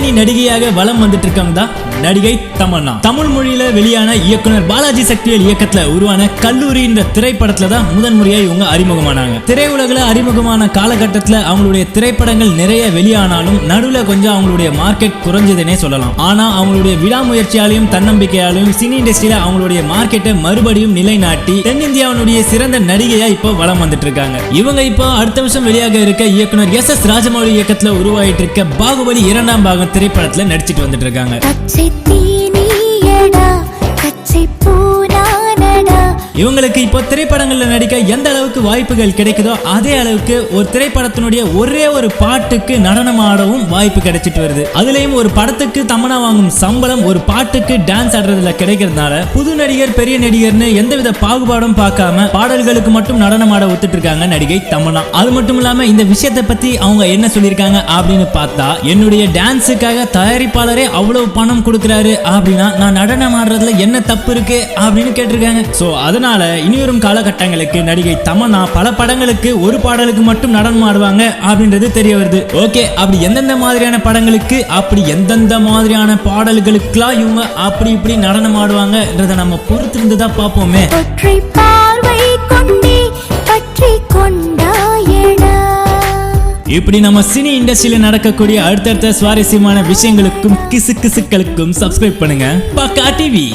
முன்னணி நடிகையாக வலம் வந்துட்டு இருக்காங்க தான் நடிகை தமன்னா. தமிழ் மொழியில வெளியான இயக்குனர் பாலாஜி சக்திவேல் இயக்கத்துல உருவான கல்லூரி என்ற திரைப்படத்துல தான் முதன்முறையா இவங்க அறிமுகமானாங்க. திரையுலகில் அறிமுகமான காலகட்டத்துல அவங்களுடைய திரைப்படங்கள் நிறைய வெளியானாலும் நடுவுல கொஞ்சம் அவங்களுடைய மார்க்கெட் குறைஞ்சதுன்னே சொல்லலாம். ஆனா அவங்களுடைய விடாமுயற்சியாலையும் தன்னம்பிக்கையாலையும் சினி இண்டஸ்ட்ரியில அவங்களுடைய மார்க்கெட்டை மறுபடியும் நிலைநாட்டி தென்னிந்தியாவுடைய சிறந்த நடிகையா இப்போ வலம் வந்துட்டு இருக்காங்க. இவங்க இப்போ அடுத்த வருஷம் வெளியாக இருக்க இயக்குனர் எஸ் ராஜமௌலி இயக்கத்துல உருவாயிட்டு இருக்க பாகுபலி 2ஆம் பாகம் திரைப்படத்துல நடிச்சிட்டு வந்துட்டு இருக்காங்க. இவங்களுக்கு இப்போ திரைப்படங்கள்ல நடிக்க எந்த அளவுக்கு வாய்ப்புகள் கிடைக்குதோ அதே அளவுக்கு ஒரு திரைப்படத்தினுடைய ஒரே ஒரு பாட்டுக்கு நடனம் ஆடவும் வாய்ப்பு கிடைச்சிட்டு வருது. அதுலயும் ஒரு படத்துக்கு தமன்னா வாங்கும் சம்பளம் ஒரு பாட்டுக்கு டான்ஸ் ஆடுறதுல கிடைக்கிறதுனால புது நடிகர் பெரிய நடிகர்னு எந்தவித பாகுபாடும் பார்க்காம பாடல்களுக்கு மட்டும் நடனம் ஆட ஒத்துட்டு இருக்காங்க நடிகை தமன்னா. அது மட்டும் இல்லாம இந்த விஷயத்தை பத்தி அவங்க என்ன சொல்லியிருக்காங்க அப்படின்னு பார்த்தா, என்னுடைய டான்ஸுக்காக தயாரிப்பாளரே அவ்வளவு பணம் கொடுக்கிறாரு அப்படின்னா நான் நடனம் ஆடுறதுல என்ன தப்பு இருக்கு அப்படின்னு கேட்டிருக்காங்க. சோ அதனால இனிவரும் காலகட்டங்களுக்கு நடிகை தமன்னா பல படங்களுக்கு ஒரு பாடலுக்கு மட்டும் நடனம் ஆடுவாங்க அப்படின்றது தெரிய வருது. ஓகே, அப்படி எந்தெந்த மாதிரியான படங்களுக்கு அப்படி எந்தெந்த மாதிரியான பாடல்களுக்குலாம் இவங்க அப்படி இப்படி நடனம் ஆடுவாங்கன்றத நம்ம பொறுத்திருந்து தான் பார்ப்போமே. இப்படி நம்ம சினி இண்டஸ்ட்ரியில நடக்கக்கூடிய அடுத்தடுத்த சுவாரஸ்யமான விஷயங்களுக்கும் கிசுக்களுக்கும் சப்ஸ்கிரைப் பண்ணுங்க பக்கா டிவி.